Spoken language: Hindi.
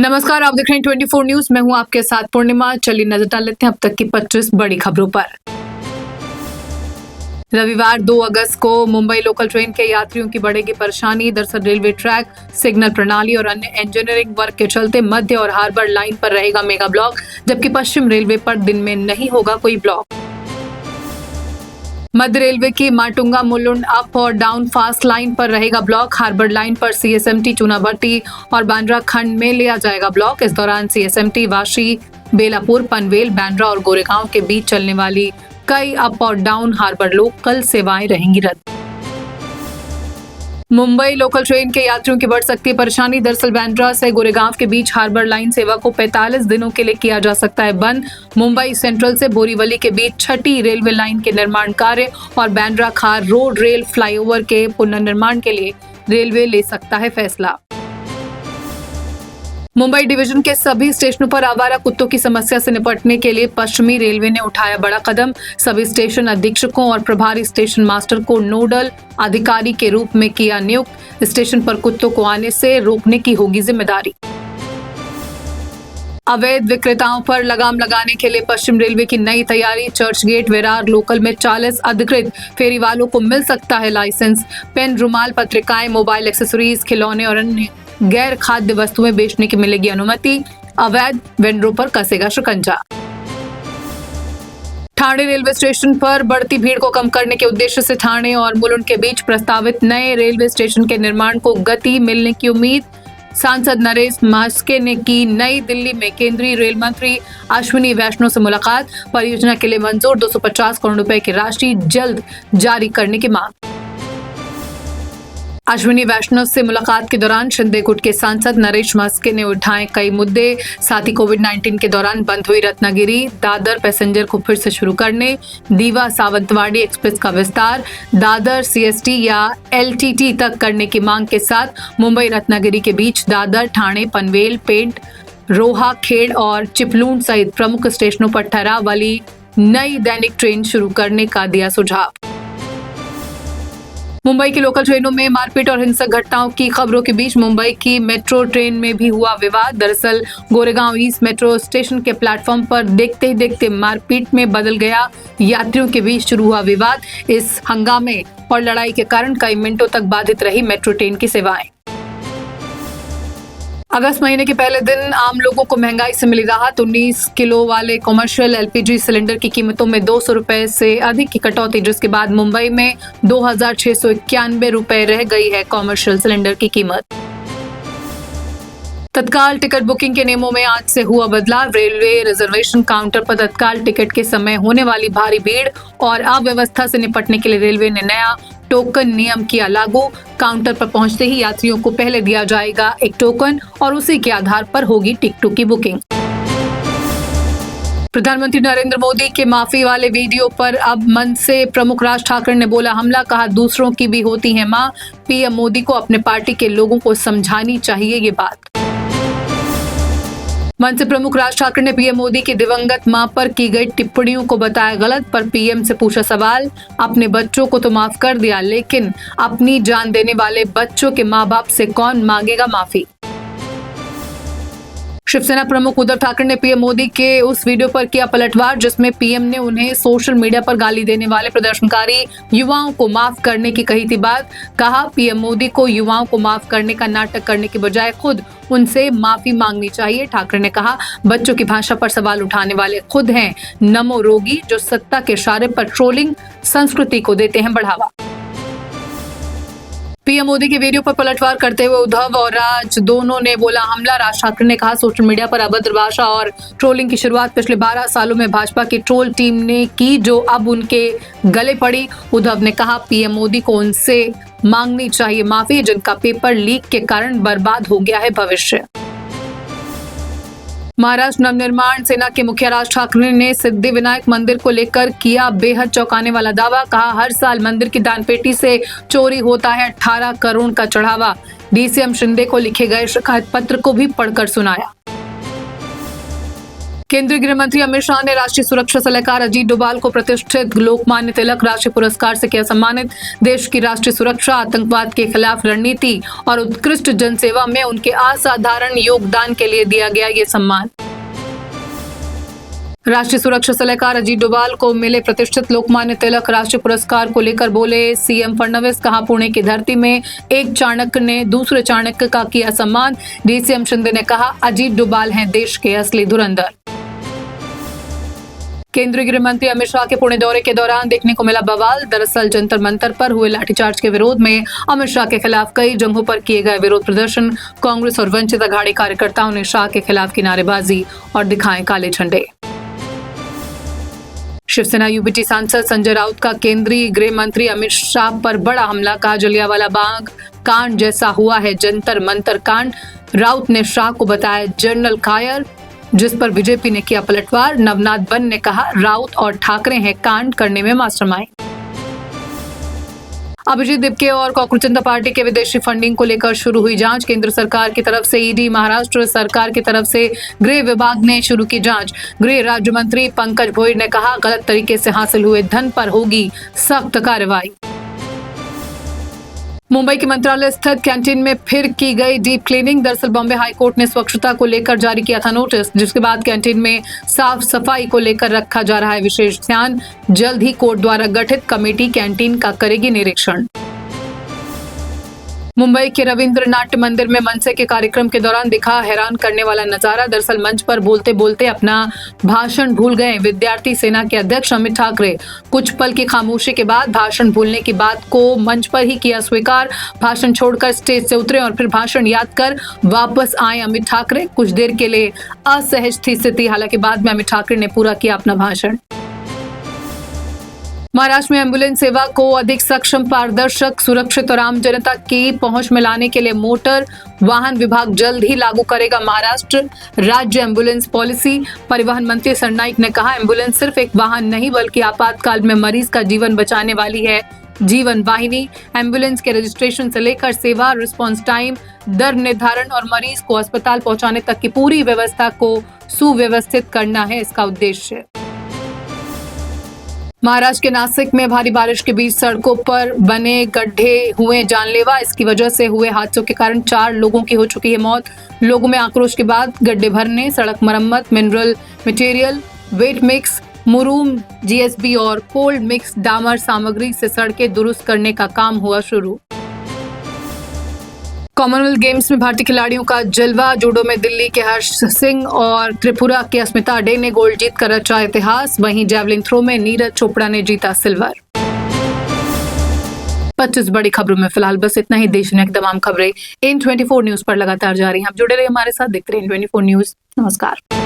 नमस्कार, आप देख रहे हैं 24 न्यूज। मैं हूं आपके साथ पूर्णिमा। चलिए नजर डाल लेते हैं अब तक की 25 बड़ी खबरों पर। रविवार 2 अगस्त को मुंबई लोकल ट्रेन के यात्रियों की बढ़ेगी परेशानी। दरअसल रेलवे ट्रैक, सिग्नल प्रणाली और अन्य इंजीनियरिंग वर्क के चलते मध्य और हार्बर लाइन पर रहेगा मेगा ब्लॉक, जबकि पश्चिम रेलवे पर दिन में नहीं होगा कोई ब्लॉक। मध्य रेलवे की माटुंगा मुलुंड अप और डाउन फास्ट लाइन पर रहेगा ब्लॉक। हार्बर लाइन पर सीएसएमटी चूनाभट्टी और बांद्रा खंड में लिया जाएगा ब्लॉक। इस दौरान सीएसएमटी वाशी, बेलापुर, पनवेल, बांद्रा और गोरेगांव के बीच चलने वाली कई अप और डाउन हार्बर लोकल सेवाएं रहेंगी रद्द। मुंबई लोकल ट्रेन के यात्रियों की बढ़ सकती है परेशानी। दरअसल बांद्रा से गोरेगांव के बीच हार्बर लाइन सेवा को 45 दिनों के लिए किया जा सकता है बंद। मुंबई सेंट्रल से बोरीवली के बीच छठी रेलवे लाइन के निर्माण कार्य और बांद्रा खार रोड रेल फ्लाईओवर के पुनर्निर्माण के लिए रेलवे ले सकता है फैसला। मुंबई डिवीजन के सभी स्टेशनों पर आवारा कुत्तों की समस्या से निपटने के लिए पश्चिमी रेलवे ने उठाया बड़ा कदम। सभी स्टेशन अधीक्षकों और प्रभारी स्टेशन मास्टर को नोडल अधिकारी के रूप में किया नियुक्त। स्टेशन पर कुत्तों को आने से रोकने की होगी जिम्मेदारी। अवैध विक्रेताओं पर लगाम लगाने के लिए पश्चिम रेलवे की नई तैयारी। चर्च गेट विरार लोकल में 40 अधिकृत फेरी वालों को मिल सकता है लाइसेंस। पेन, रुमाल, पत्रिकाएं, मोबाइल एक्सेसरीज, खिलौने और अन्य गैर खाद्य वस्तुएं बेचने की मिलेगी अनुमति। अवैध वेंडरों पर कसेगा शिकंजा। ठाणे रेलवे स्टेशन पर बढ़ती भीड़ को कम करने के उद्देश्य से ठाणे और मुलुंड के बीच प्रस्तावित नए रेलवे स्टेशन के निर्माण को गति मिलने की उम्मीद। सांसद नरेश मास्के ने की नई दिल्ली में केंद्रीय रेल मंत्री अश्विनी वैष्णव से मुलाकात। परियोजना के लिए मंजूर 250 करोड़ रुपए की राशि जल्द जारी करने की मांग। अश्विनी वैष्णव से मुलाकात के दौरान शिंदे गुट के सांसद नरेश मास्के ने उठाए कई मुद्दे। साथ ही कोविड-19 के दौरान बंद हुई रत्नागिरी दादर पैसेंजर को फिर से शुरू करने, दीवा सावंतवाड़ी एक्सप्रेस का विस्तार, दादर सीएसटी या एलटीटी तक करने की मांग के साथ मुंबई रत्नागिरी के बीच दादर, ठाणे, पनवेल, पेंट, रोहा, खेड़ और चिपलून सहित प्रमुख स्टेशनों पर ठहराव वाली नई दैनिक ट्रेन शुरू करने का दिया सुझाव। मुंबई की लोकल ट्रेनों में मारपीट और हिंसक घटनाओं की खबरों के बीच मुंबई की मेट्रो ट्रेन में भी हुआ विवाद। दरअसल गोरेगांव ईस्ट मेट्रो स्टेशन के प्लेटफॉर्म पर देखते ही देखते मारपीट में बदल गया। यात्रियों के बीच शुरू हुआ विवाद। इस हंगामे और लड़ाई के कारण कई मिनटों तक बाधित रही मेट्रो ट्रेन की सेवाएं। अगस्त महीने के पहले दिन आम लोगों को महंगाई से मिली राहत। 19 किलो वाले कॉमर्शियल एलपीजी सिलेंडर की कीमतों में 200 रुपए से अधिक की कटौती, जिसके बाद मुंबई में 2691 रुपए रह गई है कॉमर्शियल सिलेंडर की कीमत। तत्काल टिकट बुकिंग के नियमों में आज से हुआ बदलाव। रेलवे रिजर्वेशन काउंटर पर तत्काल टिकट के समय होने वाली भारी भीड़ और अव्यवस्था से निपटने के लिए रेलवे ने नया टोकन नियम किया लागू। काउंटर पर पहुंचते ही यात्रियों को पहले दिया जाएगा एक टोकन और उसी के आधार पर होगी टिकटों की बुकिंग। प्रधानमंत्री नरेंद्र मोदी के माफी वाले वीडियो पर अब मंच से प्रमुख राज ठाकरे ने बोला हमला, कहा दूसरों की भी होती है मां। पीएम मोदी को अपने पार्टी के लोगों को समझानी चाहिए ये बात। मंच से प्रमुख राज ठाकरे ने पीएम मोदी की दिवंगत मां पर की गई टिप्पणियों को बताया गलत। पर पीएम से पूछा सवाल, अपने बच्चों को तो माफ कर दिया, लेकिन अपनी जान देने वाले बच्चों के मां बाप से कौन मांगेगा माफी। शिवसेना प्रमुख उद्धव ठाकरे ने पीएम मोदी के उस वीडियो पर किया पलटवार जिसमें पीएम ने उन्हें सोशल मीडिया पर गाली देने वाले प्रदर्शनकारी युवाओं को माफ करने की कही थी बात। कहा पीएम मोदी को युवाओं को माफ करने का नाटक करने की बजाय खुद उनसे माफी मांगनी चाहिए। ठाकरे ने कहा बच्चों की भाषा पर सवाल उठाने वाले खुद हैं नमो रोगी, जो सत्ता के इशारे पर ट्रोलिंग संस्कृति को देते हैं बढ़ावा। पीएम मोदी के वीडियो पर पलटवार करते हुए उद्धव और राज दोनों ने बोला हमला। राज ठाकरे ने कहा सोशल मीडिया पर अभद्र भाषा और ट्रोलिंग की शुरुआत पिछले 12 सालों में भाजपा की ट्रोल टीम ने की, जो अब उनके गले पड़ी। उद्धव ने कहा पीएम मोदी को उनसे मांगनी चाहिए माफी, जिनका पेपर लीक के कारण बर्बाद हो गया है भविष्य। महाराष्ट्र नवनिर्माण सेना के मुखिया राज ठाकरे ने सिद्धिविनायक मंदिर को लेकर किया बेहद चौंकाने वाला दावा। कहा हर साल मंदिर की दानपेटी से चोरी होता है 18 करोड़ का चढ़ावा। डीसीएम शिंदे को लिखे गए शिकायत पत्र को भी पढ़कर सुनाया। केंद्रीय गृह मंत्री अमित शाह ने राष्ट्रीय सुरक्षा सलाहकार अजीत डोभाल को प्रतिष्ठित लोकमान्य तिलक राष्ट्रीय पुरस्कार से किया सम्मानित। देश की राष्ट्रीय सुरक्षा, आतंकवाद के खिलाफ रणनीति और उत्कृष्ट जनसेवा में उनके असाधारण योगदान के लिए दिया गया ये सम्मान। राष्ट्रीय सुरक्षा सलाहकार अजीत डोभाल को मिले प्रतिष्ठित लोकमान्य तिलक राष्ट्रीय पुरस्कार को लेकर बोले सीएम फडणवीस। कहा, पुणे की धरती में एक चाणक्य ने दूसरे चाणक्य का किया सम्मान। डीसीएम शिंदे ने कहा, अजीत डोभाल हैं देश के असली धुरंधर। केंद्रीय गृह मंत्री अमित शाह के पुणे दौरे के दौरान देखने को मिला बवाल। दरअसल जंतर मंतर पर हुए लाठीचार्ज के विरोध में अमित शाह के खिलाफ कई जगहों पर किए गए विरोध प्रदर्शन। कांग्रेस और वंचित अघाड़ी कार्यकर्ताओं ने शाह के खिलाफ की नारेबाजी और दिखाए काले झंडे। शिवसेना यूबीटी सांसद संजय राउत का केंद्रीय गृह मंत्री अमित शाह पर बड़ा हमला। कहा, जलियांवाला बाग कांड जैसा हुआ है जंतर मंतर कांड। राउत ने शाह को बताया जनरल कायर, जिस पर बीजेपी ने किया पलटवार। नवनाथ बन ने कहा, राउत और ठाकरे हैं कांड करने में मास्टरमाइंड। अभिजीत दिपके और कॉकरोच जनता पार्टी के विदेशी फंडिंग को लेकर शुरू हुई जांच। केंद्र सरकार की तरफ से ईडी, महाराष्ट्र सरकार की तरफ से गृह विभाग ने शुरू की जांच। गृह राज्य मंत्री पंकज भोयर ने कहा, गलत तरीके से हासिल हुए धन पर होगी सख्त कार्रवाई। मुंबई के मंत्रालय स्थित कैंटीन में फिर की गई डीप क्लीनिंग। दरअसल बॉम्बे हाईकोर्ट ने स्वच्छता को लेकर जारी किया था नोटिस, जिसके बाद कैंटीन में साफ सफाई को लेकर रखा जा रहा है विशेष ध्यान। जल्द ही कोर्ट द्वारा गठित कमेटी कैंटीन का करेगी निरीक्षण। मुंबई के रविंद्र नाट्य मंदिर में मनसे के कार्यक्रम के दौरान दिखा हैरान करने वाला नजारा। दरअसल मंच पर बोलते बोलते अपना भाषण भूल गए विद्यार्थी सेना के अध्यक्ष अमित ठाकरे। कुछ पल की खामोशी के बाद भाषण भूलने की बात को मंच पर ही किया स्वीकार। भाषण छोड़कर स्टेज से उतरे और फिर भाषण याद कर वापस आए अमित ठाकरे। कुछ देर के लिए असहज थी स्थिति, हालांकि बाद में अमित ठाकरे ने पूरा किया अपना भाषण। महाराष्ट्र में एम्बुलेंस सेवा को अधिक सक्षम, पारदर्शक, सुरक्षित और आम जनता की पहुंच में लाने के लिए मोटर वाहन विभाग जल्द ही लागू करेगा महाराष्ट्र राज्य एम्बुलेंस पॉलिसी। परिवहन मंत्री सरनाइक ने कहा, एम्बुलेंस सिर्फ एक वाहन नहीं बल्कि आपातकाल में मरीज का जीवन बचाने वाली है जीवन वाहिनी। एम्बुलेंस के रजिस्ट्रेशन से लेकर सेवा, रिस्पॉन्स टाइम, दर निर्धारण और मरीज को अस्पताल पहुंचाने तक की पूरी व्यवस्था को सुव्यवस्थित करना है इसका उद्देश्य। महाराष्ट्र के नासिक में भारी बारिश के बीच सड़कों पर बने गड्ढे हुए जानलेवा। इसकी वजह से हुए हादसों के कारण 4 लोगों की हो चुकी है मौत। लोगों में आक्रोश के बाद गड्ढे भरने, सड़क मरम्मत, मिनरल मटेरियल, वेट मिक्स, मुरूम, जीएसबी और कोल्ड मिक्स डामर सामग्री से सड़कें दुरुस्त करने का काम हुआ शुरू। कॉमनवेल्थ गेम्स में भारतीय खिलाड़ियों का जलवा। जूडो में दिल्ली के हर्ष सिंह और त्रिपुरा की अस्मिता डे ने गोल्ड जीतकर रचा इतिहास। वहीं जैवलिन थ्रो में नीरज चोपड़ा ने जीता सिल्वर। 25 बड़ी खबरों में फिलहाल बस इतना ही। देश दुनिया की तमाम खबरें इन 24 न्यूज पर लगातार जारी हैं। आप जुड़े रहिए हमारे साथ, देखते रहिए 24 न्यूज। नमस्कार।